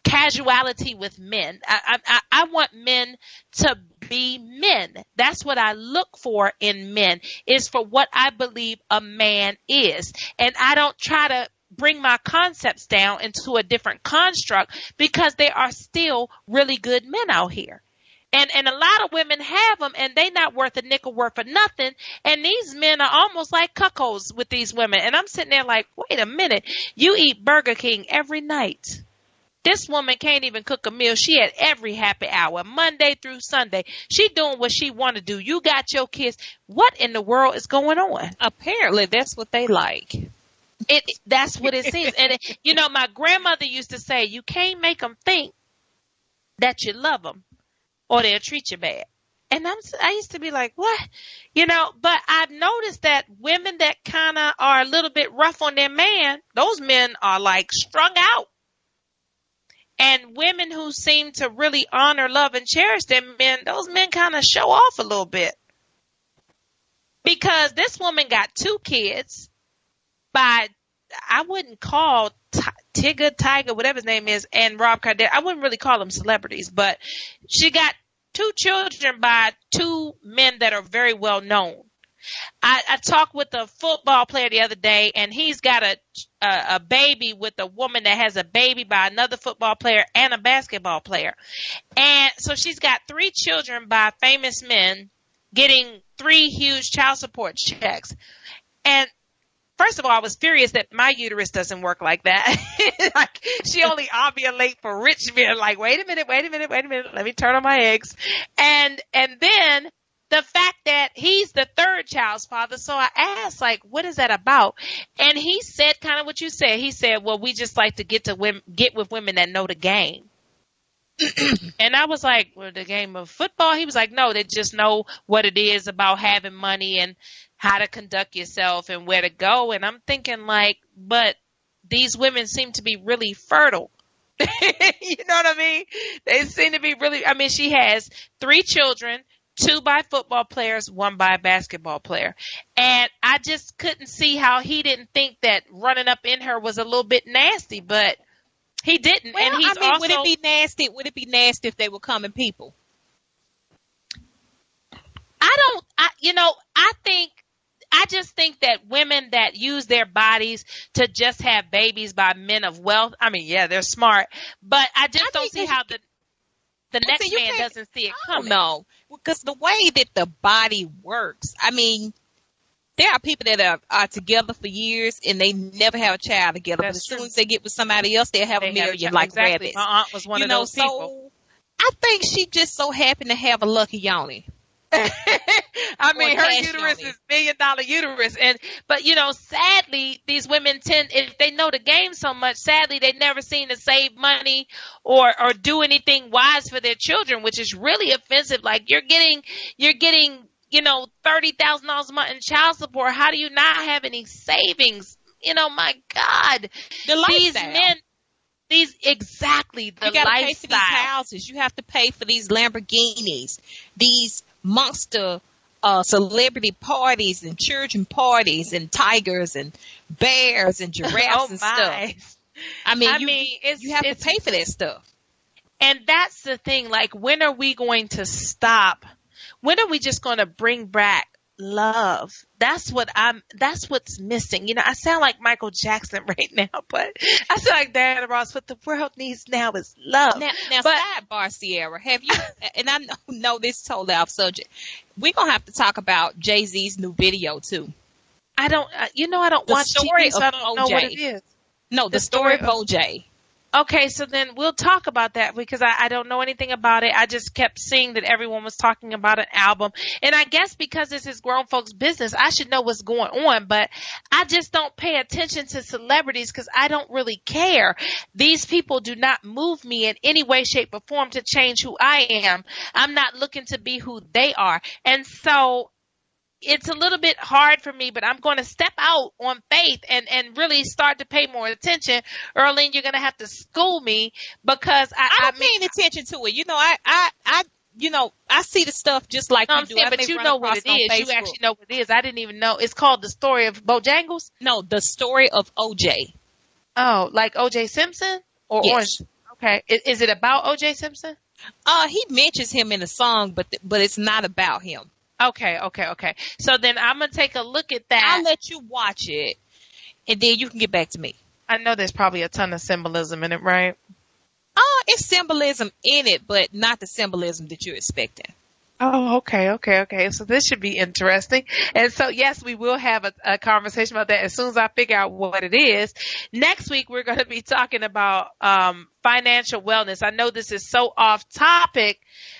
casuality with men. I want men to be men. That's what I look for in men, is for what I believe a man is. And I don't try to bring my concepts down into a different construct, because there are still really good men out here. And a lot of women have them, and they not worth a nickel worth of nothing. And these men are almost like cuckolds with these women. And I'm sitting there like, wait a minute. You eat Burger King every night. This woman can't even cook a meal. She had every happy hour, Monday through Sunday. She doing what she want to do. You got your kids. What in the world is going on? Apparently, that's what they like. That's what it seems. And, my grandmother used to say, you can't make them think that you love them or they'll treat you bad. And I used to be like, what? But I've noticed that women that kind of are a little bit rough on their man, those men are like strung out. And women who seem to really honor, love, and cherish their men, those men kind of show off a little bit. Because this woman got 2 kids by, I wouldn't call Tiger, whatever his name is, and Rob Kardashian. I wouldn't really call them celebrities, but she got 2 children by 2 men that are very well known. I talked with a football player the other day, and he's got a baby with a woman that has a baby by another football player and a basketball player. And so she's got 3 children by famous men getting 3 huge child support checks. And first of all, I was furious that my uterus doesn't work like that. Like, she only ovulate for rich men. Like, wait a minute. Let me turn on my eggs. And then the fact that he's the 3rd child's father. So I asked, like, what is that about? And he said kind of what you said. He said, well, we just like to get with women that know the game. And I was like, well, the game of football? He was like, no, they just know what it is about having money and how to conduct yourself and where to go. And I'm thinking, like, but these women seem to be really fertile. You know what I mean? They seem to be really, she has 3 children, 2 by football players, 1 by a basketball player. And I just couldn't see how he didn't think that running up in her was a little bit nasty, but he didn't. Well, and he's also, would it be nasty? Would it be nasty if they were common people? I just think that women that use their bodies to just have babies by men of wealth, yeah, they're smart, but I just don't see how the next man doesn't see it coming. No, because the way that the body works, there are people that are together for years and they never have a child together. But as soon as they get with somebody else, they'll have a million like rabbits. My aunt was one of those people. So I think she just so happened to have a lucky yoni. Her uterus is $1 million uterus. But sadly, these women if they know the game so much, sadly, they never seem to save money or do anything wise for their children, which is really offensive. Like, you're getting $30,000 a month in child support. How do you not have any savings? My God. The lifestyle. These men, you got to pay for these houses. You have to pay for these Lamborghinis, these monster celebrity parties and children parties and tigers and bears and giraffes and stuff. You have to pay for that stuff. And that's the thing. Like, when are we going to stop? When are we just going to bring back love? That's what's missing. I sound like Michael Jackson right now, but I sound like Diana Ross. What the world needs now is love. Now sidebar, Sierra, have you, and I know this is totally off subject, we're going to have to talk about Jay-Z's new video too. I don't watch TV, so I don't know what it is. No, the story of OJ. Okay, so then we'll talk about that because I don't know anything about it. I just kept seeing that everyone was talking about an album. And I guess because this is grown folks' business, I should know what's going on. But I just don't pay attention to celebrities because I don't really care. These people do not move me in any way, shape, or form to change who I am. I'm not looking to be who they are. And so it's a little bit hard for me, but I'm going to step out on faith and really start to pay more attention. Earlene, you're going to have to school me because I'm paying attention to it. I see the stuff just like you do. But you know what it is. You actually know what it is. I didn't even know. It's called The Story of Bojangles? No, The Story of OJ. Oh, like OJ Simpson? Or yes. Okay. Is it about OJ Simpson? He mentions him in the song, but it's not about him. Okay. So then I'm going to take a look at that. I'll let you watch it, and then you can get back to me. I know there's probably a ton of symbolism in it, right? It's symbolism in it, but not the symbolism that you're expecting. Oh, okay. So this should be interesting. And so, yes, we will have a conversation about that as soon as I figure out what it is. Next week, we're going to be talking about financial wellness. I know this is so off topic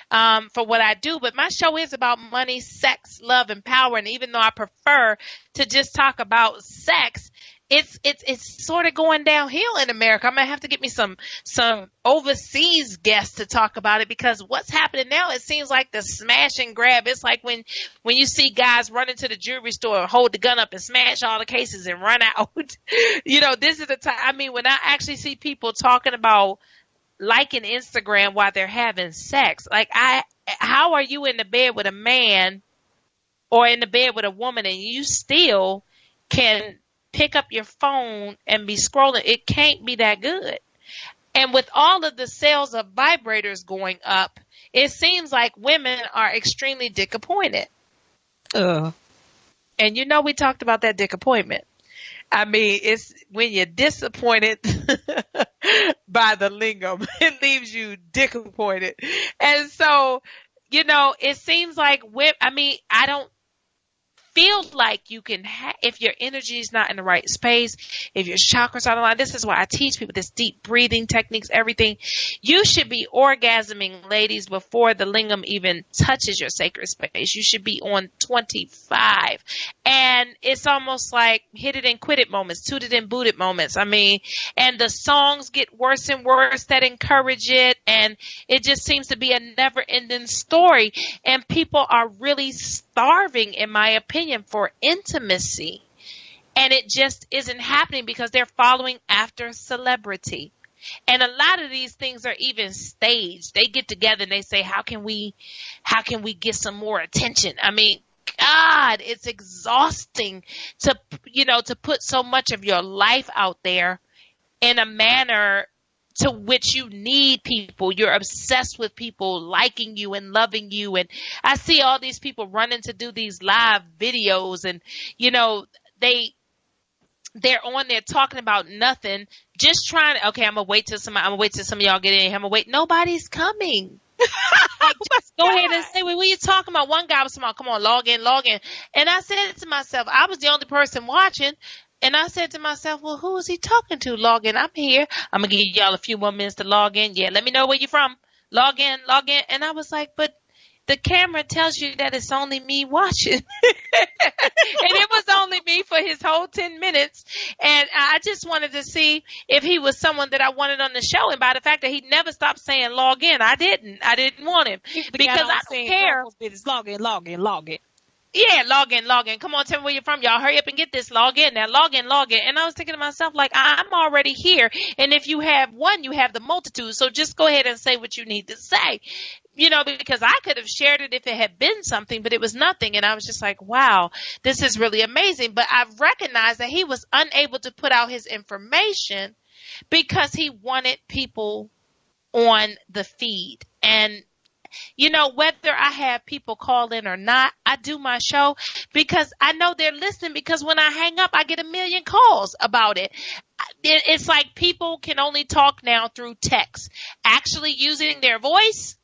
for what I do, but my show is about money, sex, love, and power. And even though I prefer to just talk about sex, it's sort of going downhill in America. I'm gonna have to get me some overseas guests to talk about it, because what's happening now, it seems like the smash and grab. It's like when you see guys run into the jewelry store and hold the gun up and smash all the cases and run out. This is the time. I mean, when I actually see people talking about liking Instagram while they're having sex, like how are you in the bed with a man or in the bed with a woman and you still can pick up your phone and be scrolling? It can't be that good. And with all of the sales of vibrators going up, it seems like women are extremely disappointed. And we talked about that disappointment. I mean, it's when you're disappointed by the lingam, it leaves you disappointed. And so, it seems like I don't feel like you can, if your energy is not in the right space, if your chakras are aligned. This is why I teach people this deep breathing techniques, everything. You should be orgasming, ladies, before the lingam even touches your sacred space. You should be on 25. And it's almost like hit it and quit it moments, toot it and boot it moments. I mean, and the songs get worse and worse that encourage it. And it just seems to be a never ending story. And people are really starving, in my opinion, for intimacy, and it just isn't happening because they're following after celebrity. And a lot of these things are even staged. They get together and they say, how can we get some more attention? I mean, God, it's exhausting to put so much of your life out there in a manner to which you need people. You're obsessed with people liking you and loving you. And I see all these people running to do these live videos, and, they're on there talking about nothing, just trying to, okay, I'm going to wait till some of y'all get in. I'm going to wait. Nobody's coming. Just go ahead and say, what are you talking about? One guy was talking about, come on, log in. And I said to myself, I was the only person watching. And I said to myself, well, who is he talking to? Log in. I'm here. I'm going to give y'all a few more minutes to log in. Yeah, let me know where you're from. Log in. And I was like, but the camera tells you that it's only me watching. And it was only me for his whole 10 minutes. And I just wanted to see if he was someone that I wanted on the show. And by the fact that he never stopped saying log in, I didn't want him. Because I don't care. Log in. Yeah, log in. Come on, tell me where you're from. Y'all hurry up and get this. Log in now. Log in. And I was thinking to myself, like, I'm already here. And if you have one, you have the multitude. So just go ahead and say what you need to say. Because I could have shared it if it had been something, but it was nothing. And I was just like, wow, this is really amazing. But I've recognized that he was unable to put out his information because he wanted people on the feed. And whether I have people call in or not, I do my show because I know they're listening, because when I hang up, I get a million calls about it. It's like people can only talk now through text. Actually using their voice,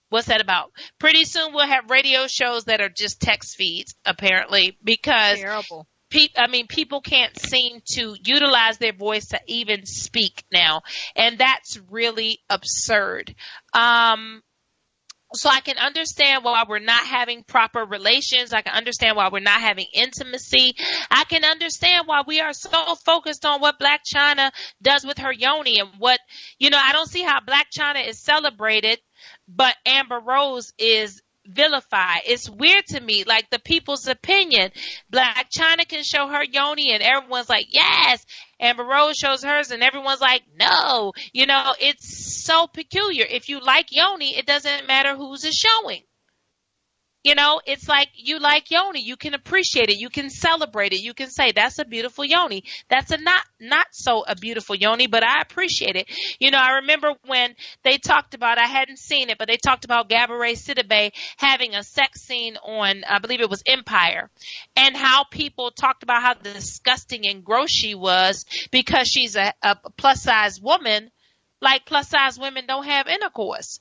what's that about? Pretty soon we'll have radio shows that are just text feeds, apparently, because terrible. People can't seem to utilize their voice to even speak now. And that's really absurd. So I can understand why we're not having proper relations. I can understand why we're not having intimacy. I can understand why we are so focused on what Blac Chyna does with her yoni and what, I don't see how Blac Chyna is celebrated, but Amber Rose is vilified. It's weird to me, like the people's opinion. Blac Chyna can show her yoni and everyone's like, yes. Amber Rose shows hers and everyone's like, no. It's so peculiar. If you like yoni, it doesn't matter who's it showing. It's like you like yoni. You can appreciate it. You can celebrate it. You can say, that's a beautiful yoni. That's a not so a beautiful yoni, but I appreciate it. I remember when they talked about, I hadn't seen it, but they talked about Gabourey Sidibe having a sex scene on, I believe it was Empire, and how people talked about how disgusting and gross she was because she's a plus size woman. like plus size women don't have intercourse.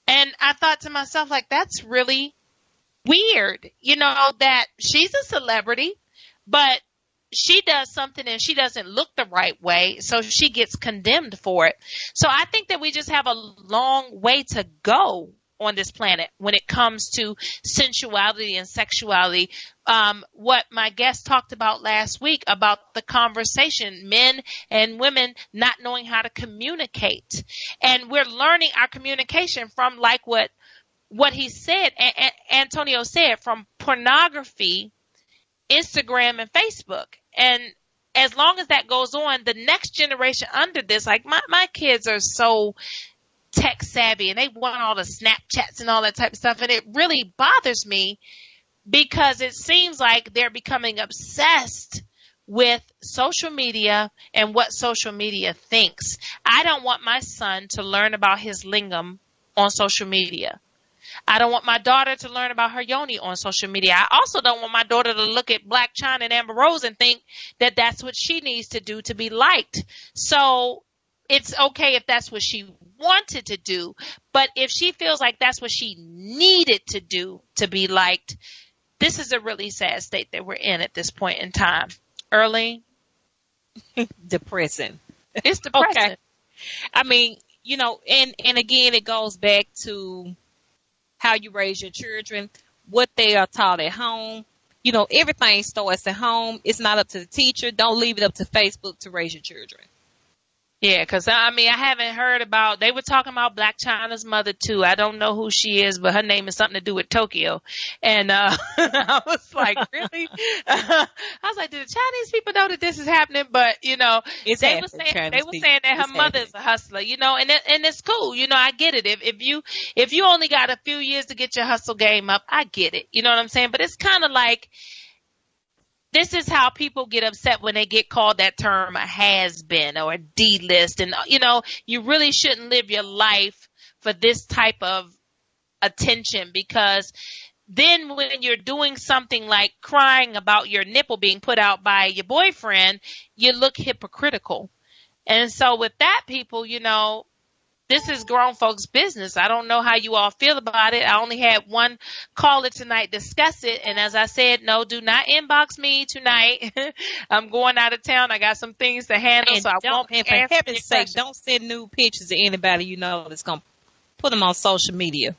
And I thought to myself, like, that's really weird, that she's a celebrity, but she does something and she doesn't look the right way, so she gets condemned for it. So I think that we just have a long way to go on this planet when it comes to sensuality and sexuality. What my guest talked about last week about the conversation, men and women not knowing how to communicate. And we're learning our communication from, like what he said, Antonio said, from pornography, Instagram, and Facebook. And as long as that goes on, the next generation under this, like my kids are so tech savvy and they want all the Snapchats and all that type of stuff. And it really bothers me because it seems like they're becoming obsessed with social media and what social media thinks. I don't want my son to learn about his lingam on social media. I don't want my daughter to learn about her yoni on social media. I also don't want my daughter to look at Blac Chyna and Amber Rose and think that that's what she needs to do to be liked. So it's okay if that's what she wanted to do, but if she feels like that's what she needed to do to be liked, this is a really sad state that we're in at this point in time. Early? Depressing. It's depressing. Okay. I mean, and again, it goes back to how you raise your children, what they are taught at home. Everything starts at home. It's not up to the teacher. Don't leave it up to Facebook to raise your children. Yeah, because, I haven't heard about, they were talking about Blac Chyna's mother, too. I don't know who she is, but her name is something to do with Tokyo. And I was like, really? I was like, do the Chinese people know that this is happening? But, they were saying that her mother is a hustler, and it's cool. I get it. If you only got a few years to get your hustle game up, I get it. You know what I'm saying? But it's kind of like, this is how people get upset when they get called that term, a has-been or a D-list. And, you really shouldn't live your life for this type of attention, because then when you're doing something like crying about your nipple being put out by your boyfriend, you look hypocritical. And so with that, people, this is grown folks' business. I don't know how you all feel about it. I only had one caller tonight discuss it. And as I said, no, do not inbox me tonight. I'm going out of town. I got some things to handle. And so I won't and for heaven's sake, don't send nude pictures to anybody that's going to put them on social media.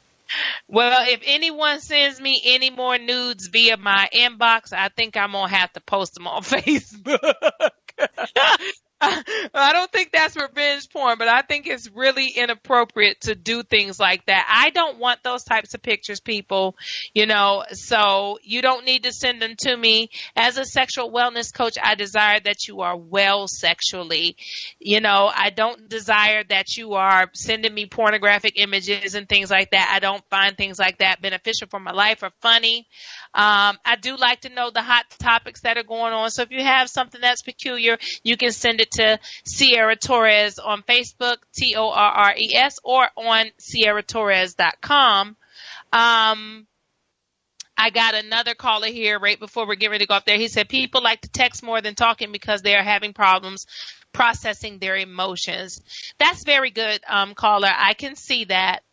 Well, if anyone sends me any more nudes via my inbox, I think I'm going to have to post them on Facebook. I don't think that's revenge porn, but I think it's really inappropriate to do things like that. I don't want those types of pictures, people, so you don't need to send them to me. As a sexual wellness coach, I desire that you are well sexually. I don't desire that you are sending me pornographic images and things like that. I don't find things like that beneficial for my life or funny. I do like to know the hot topics that are going on. So if you have something that's peculiar, you can send it to Sierra Torres on Facebook, TORRES, or on SierraTorres.com. I got another caller here right before we're getting ready to go up there. He said people like to text more than talking because they are having problems processing their emotions. That's very good, caller. I can see that.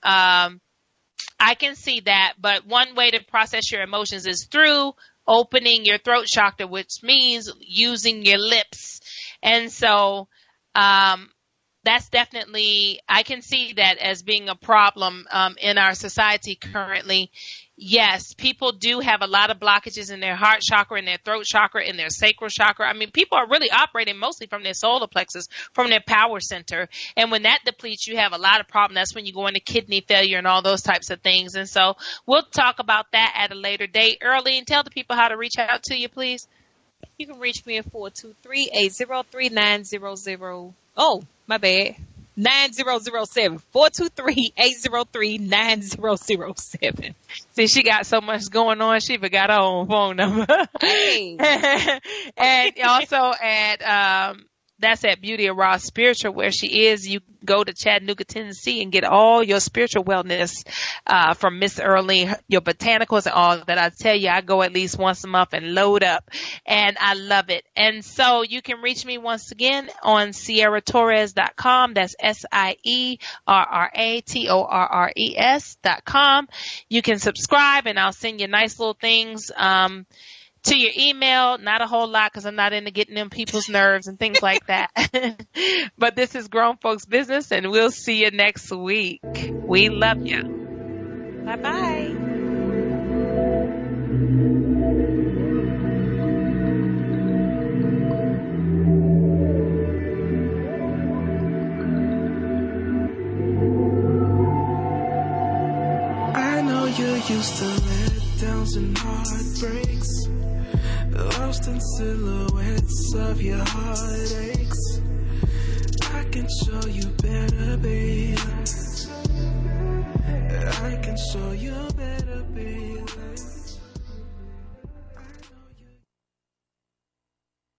But one way to process your emotions is through opening your throat chakra, which means using your lips. And so that's definitely, I can see that as being a problem in our society currently. Yes, people do have a lot of blockages in their heart chakra, in their throat chakra, in their sacral chakra. People are really operating mostly from their solar plexus, from their power center. And when that depletes, you have a lot of problems. That's when you go into kidney failure and all those types of things. And so we'll talk about that at a later date. Early, and tell the people how to reach out to you, please. You can reach me at 423-803-900. Oh, my bad. 9007. 423-803-9007. See, she got so much going on, she forgot her own phone number. Hey. And also at that's at Beauty of Ra Spiritual, where she is. You go to Chattanooga, Tennessee, and get all your spiritual wellness from Miss Early, your botanicals and all that. I tell you, I go at least once a month and load up, and I love it. And so you can reach me once again on SierraTorres.com. That's SierraTorres.com. You can subscribe, and I'll send you nice little things to your email. Not a whole lot, because I'm not into getting them people's nerves and things like that. But this is Grown Folks Business, and we'll see you next week. We love you. Bye-bye. I know you're used to letdowns and heartbreaks, lost in silhouettes of your heartaches. I can show you better, babe. I can show you better, babe.